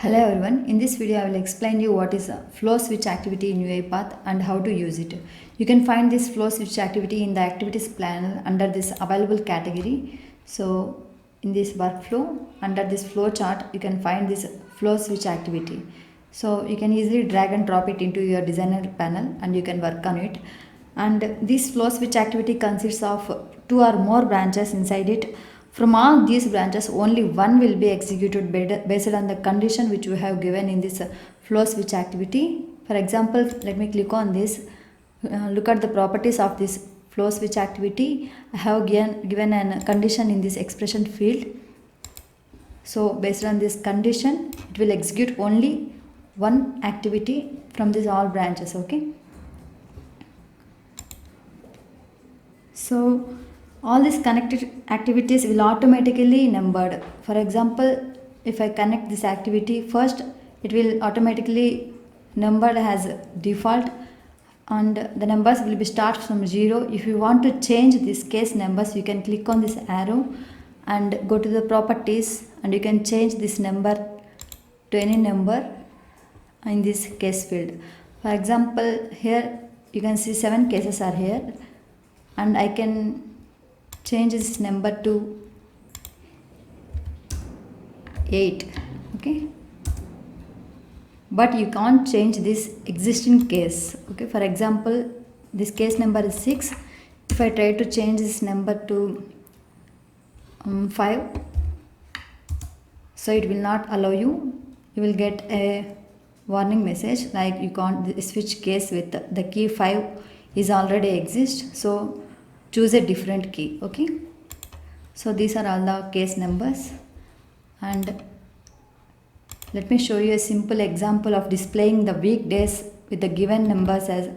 Hello everyone, in this video I will explain you what is a flow switch activity in UiPath and how to use it. You can find this flow switch activity in the activities panel under this available category. So in this workflow, under this flow chart, you can find this flow switch activity. So you can easily drag and drop it into your designer panel and you can work on it. And this flow switch activity consists of two or more branches inside it. From all these branches, only one will be executed based on the condition which we have given in this flow switch activity. For example, let me click on this. Look at the properties of this flow switch activity. I have given a condition in this expression field. So based on this condition, it will execute only one activity from these all branches. Okay. So all these connected activities will automatically numbered. For example, if I connect this activity first, it will automatically numbered as default and the numbers will be start from 0. If you want to change this case numbers, you can click on this arrow and go to the properties and you can change this number to any number in this case field. For example, here you can see 7 cases are here and I can change this number to 8. Okay, but you can't change this existing case. Okay, for example, this case number is 6. If I try to change this number to 5, so it will not allow you. You will get a warning message like you can't switch case with the key 5 is already exist, so choose a different key. Okay, so these are all the case numbers and let me show you a simple example of displaying the weekdays with the given numbers as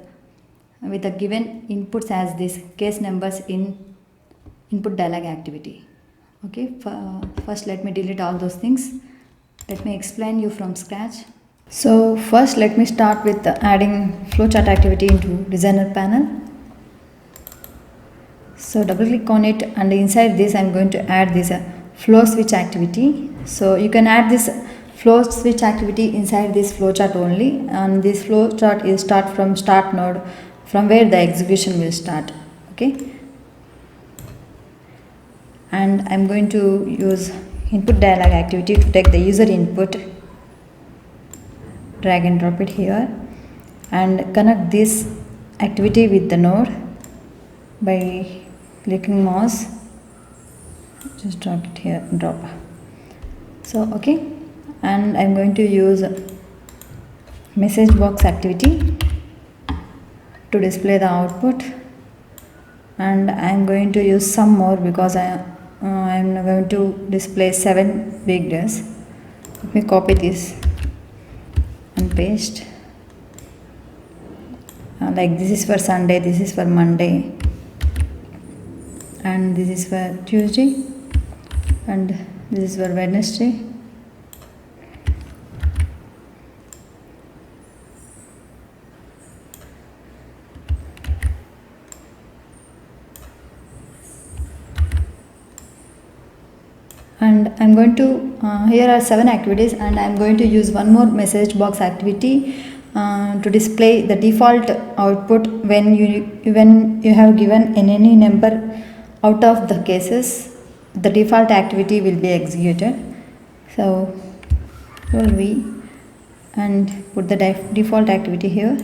with the given inputs as this case numbers in input dialog activity. Okay, first let me delete all those things. Let me explain you from scratch. So first let me start with adding flowchart activity into designer panel. So double click on it and inside this I am going to add this flow switch activity. So you can add this flow switch activity inside this flowchart only, and this flowchart is start from start node from where the execution will start. Okay, and I am going to use input dialog activity to take the user input, drag and drop it here and connect this activity with the node by clicking mouse, just drag it here, drop. So okay, and I'm going to use message box activity to display the output, and I'm going to use some more because I'm going to display 7 weekdays. Let me copy this and paste. Like this is for Sunday, this is for Monday, and this is for Tuesday, and this is for Wednesday. And I'm going to here are 7 activities and I'm going to use one more message box activity to display the default output when you have given in any number out of the cases, the default activity will be executed. So Control V and put the default activity here.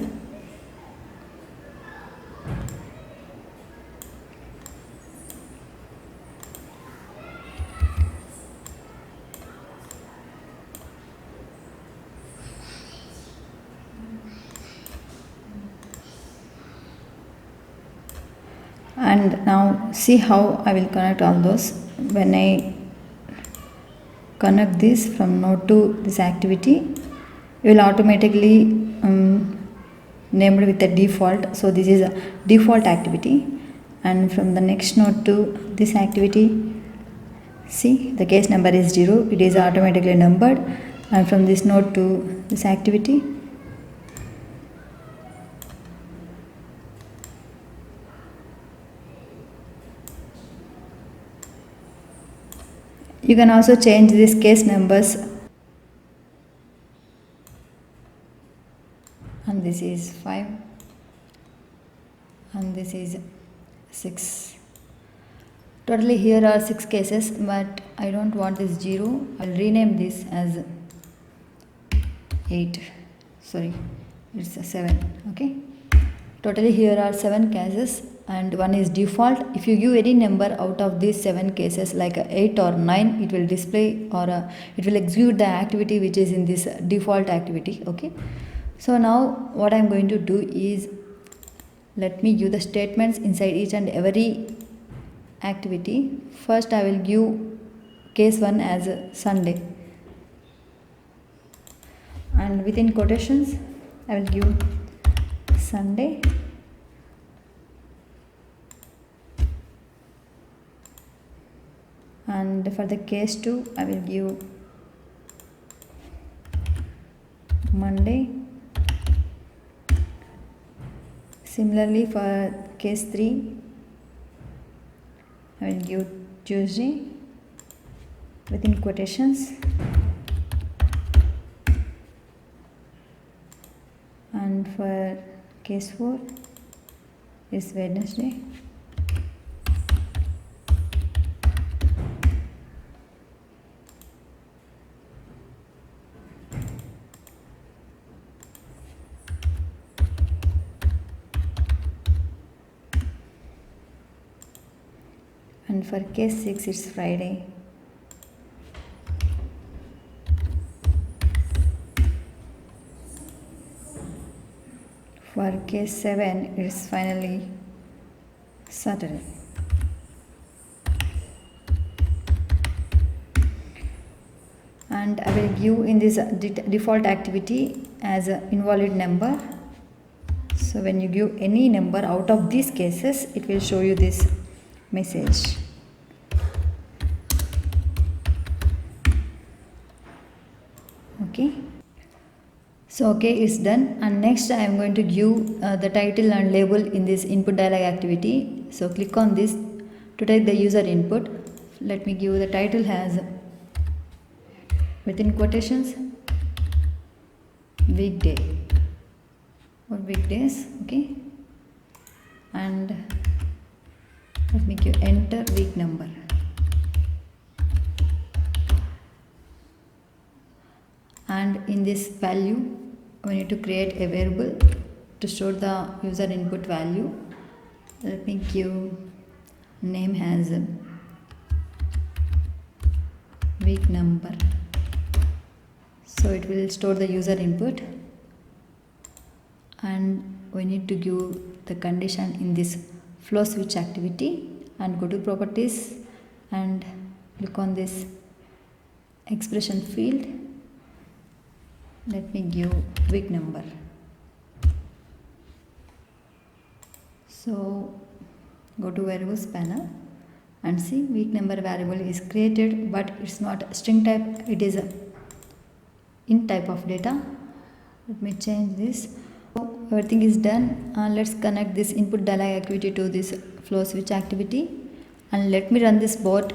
And now see how I will connect all those. When I connect this from node to this activity, it will automatically named with the default. So this is a default activity, and from the next node to this activity, see the case number is 0, it is automatically numbered, and from this node to this activity, you can also change these case numbers is 6. Totally here are 6 cases, but I don't want this 0. I'll rename this as 8. Sorry, it's a 7. Okay. Totally here are 7 cases and one is default. If you give any number out of these 7 cases like 8 or 9, it will display or it will execute the activity which is in this default activity. Okay. So now what I am going to do is, let me give the statements inside each and every activity. First I will give case 1 as Sunday, and within quotations I will give Sunday, and for the case 2 I will give Monday. Similarly for case 3 I will give Tuesday within quotations, and for case 4 is Wednesday. And for case 6 it's Friday. For case 7 it's finally Saturday. And I will give in this default activity as an invalid number. So when you give any number out of these cases, it will show you this message. Okay. So okay, it's done, and next I am going to give the title and label in this input dialog activity. So click on this to take the user input. Let me give the title as within quotations weekday or weekdays. Okay, and let me give enter week number. And in this value we need to create a variable to store the user input value. Let me give name as week number. So it will store the user input, and we need to give the condition in this flow switch activity, and go to properties and click on this expression field. Let me give week number. So go to variables panel and see week number variable is created, but it's not string type, it is a int type of data. Let me change this. So everything is done. Let's connect this input dialog activity to this flow switch activity, and let me run this bot.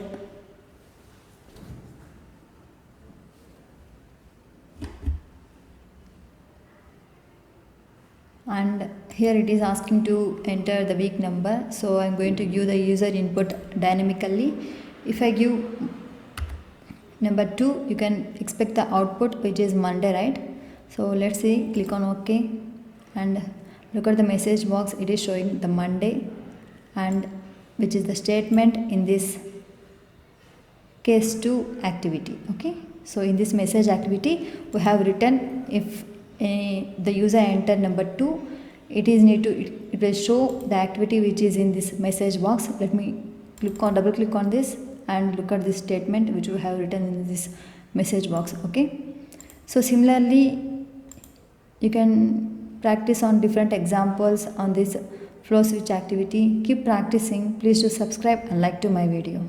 And here it is asking to enter the week number, so I'm going to give the user input dynamically. If I give number 2, you can expect the output which is Monday, right? So let's see, click on OK and look at the message box. It is showing the Monday, and which is the statement in this case 2 activity. Okay, so in this message activity we have written, if the user enter number 2, it will show the activity which is in this message box. Let me double click on this and look at this statement which we have written in this message box. Okay, so similarly you can practice on different examples on this flow switch activity. Keep practicing. Please do subscribe and like to my video.